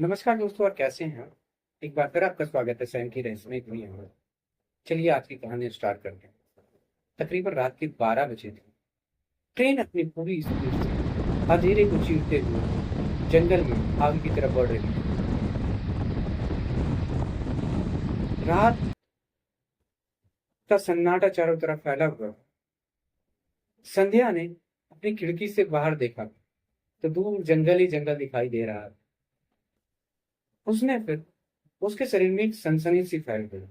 नमस्कार दोस्तों, और कैसे हैं आप? एक बार फिर आपका स्वागत है सैम की रहस्यमय दुनिया में। चलिए आज की कहानी स्टार्ट करते हैं। तकरीबन रात के 12 बजे थे। ट्रेन अपनी पूरी स्पीड से अंधेरे को चीरते हुए जंगल में आगे की तरफ बढ़ रही थी। रात का सन्नाटा चारों तरफ फैला हुआ था। संध्या ने अपनी खिड़की से बाहर देखा तो दूर जंगल ही जंगल दिखाई दे रहा था। उसने फिर उसके शरीर में एक सनसनी सी फैल गई।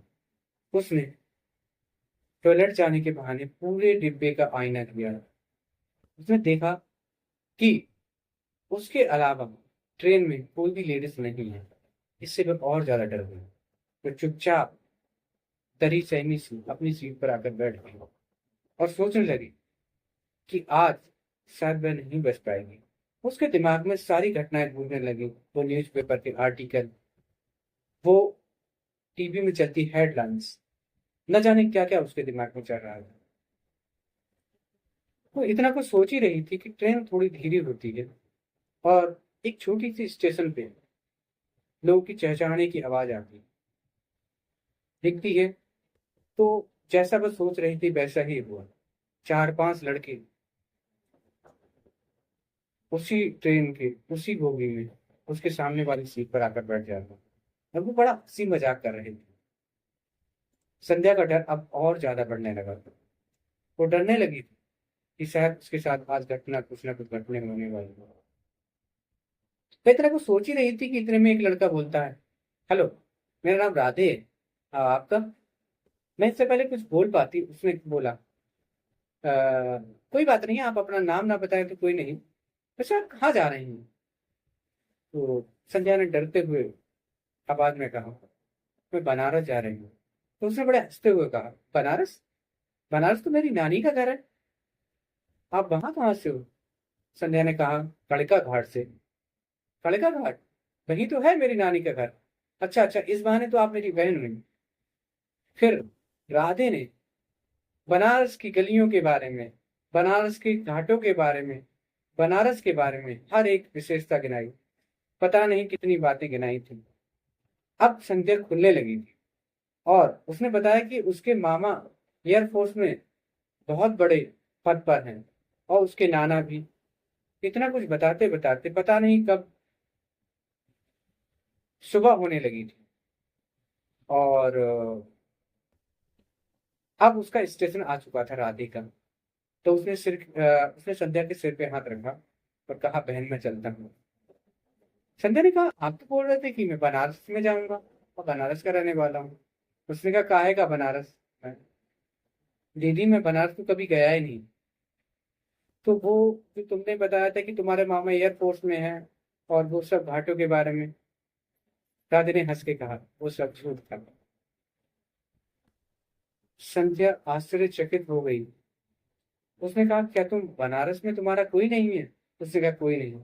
उसने टॉयलेट जाने के बहाने पूरे डिब्बे का आईना किया। उसने देखा कि उसके अलावा ट्रेन में कोई भी लेडीज नहीं है। इससे वह और ज्यादा डर गई। वह चुपचाप तरी सहमी सी अपनी सीट पर आकर बैठ गई और सोचने लगी कि आज शायद वह नहीं बच पाएगी। उसके दिमाग में सारी घटनाएं घूमने लगी। वो न्यूज़पेपर के आर्टिकल, वो टीवी में चलती हेडलाइंस, न जाने क्या क्या उसके दिमाग में चल रहा था। वो इतना कुछ सोच ही रही थी कि ट्रेन थोड़ी धीरे होती है और एक छोटी सी स्टेशन पे लोगों की चहचहाने की आवाज आती है, दिखती है। तो जैसा वह सोच रही थी वैसा ही हुआ। चार पांच लड़के उसी ट्रेन के उसी बोगी में उसके सामने वाली सीट पर आकर बैठ जाते और वो बड़ा हंसी मजाक कर रहे थे। संध्या का डर अब और ज्यादा बढ़ने लगा था। वो डरने लगी थी कि शायद उसके साथ आज घटना कुछ ना कुछ घटने होने वाली है। तो इतना कुछ सोच ही रही थी कि इतने में एक लड़का बोलता है, हेलो, मेरा नाम राधे है। आपका? मैं इससे पहले कुछ बोल पाती, उसने बोला, कोई बात नहीं, आप अपना नाम ना बताएं तो कोई नहीं। वैसे आप कहाँ जा रहे हैं? तो संध्या ने डरते हुए आवाज में कहा, मैं बनारस जा रही हूँ। तो उसने बड़े हंसते हुए कहा, बनारस? बनारस तो मेरी नानी का घर है। आप वहां कहाँ से हो? संध्या ने कहा, कड़का घाट से। कड़का घाट? वही तो है मेरी नानी का घर। अच्छा अच्छा, इस बहाने तो आप मेरी बहन हुई। फिर राधे ने बनारस की गलियों के बारे में, बनारस के घाटों के बारे में, बनारस के बारे में हर एक विशेषता गिनाई। पता नहीं कितनी बातें गिनाई थी। अब संध्या खुलने लगी थी और उसने बताया कि उसके मामा एयरफोर्स में बहुत बड़े पद पर हैं और उसके नाना भी। इतना कुछ बताते बताते पता नहीं कब सुबह होने लगी थी। और अब उसका स्टेशन आ चुका था राधे का। तो उसने संध्या के सिर पे हाथ रखा और कहा, बहन मैं चलता हूँ। संध्या ने कहा, आप तो बोल रहे थे कि मैं बनारस में जाऊंगा और बनारस का रहने वाला हूँ। उसने कहा, काहे का बनारस? दीदी मैं बनारस तो कभी गया ही नहीं। तो वो जो तुमने बताया था कि तुम्हारे मामा एयरफोर्स में हैं और वो सब घाटों के बारे में, राधे ने हंस के कहा, वो सब झूठ था। संध्या आश्चर्यचकित हो गई। उसने कहा, क्या तुम बनारस में तुम्हारा कोई नहीं है? उसने कहा, कोई नहीं।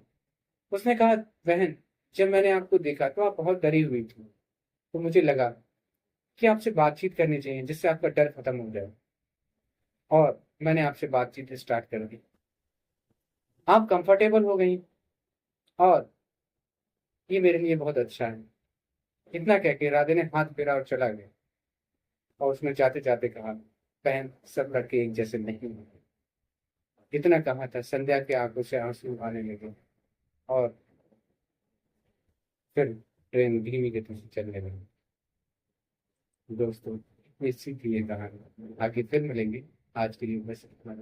उसने कहा, बहन, जब मैंने आपको देखा तो आप बहुत डरी हुई थी। तो मुझे लगा कि आपसे बातचीत करनी चाहिए जिससे आपका डर खत्म हो जाए। और मैंने आपसे बातचीत स्टार्ट कर दी। आप कंफर्टेबल हो गई और ये मेरे लिए बहुत अच्छा है। इतना कह के राधे ने हाथ फेरा और चला गया। और उसने जाते जाते कहा, बहन, सब लड़के एक जैसे नहीं होते। इतना कहा था, संध्या की आंखों से आंसू आने लगे और फिर ट्रेन धीमी गति से चलने लगी। दोस्तों, इसी की ये कहानी। आगे फिर मिलेंगे। आज के लिए बस इतना।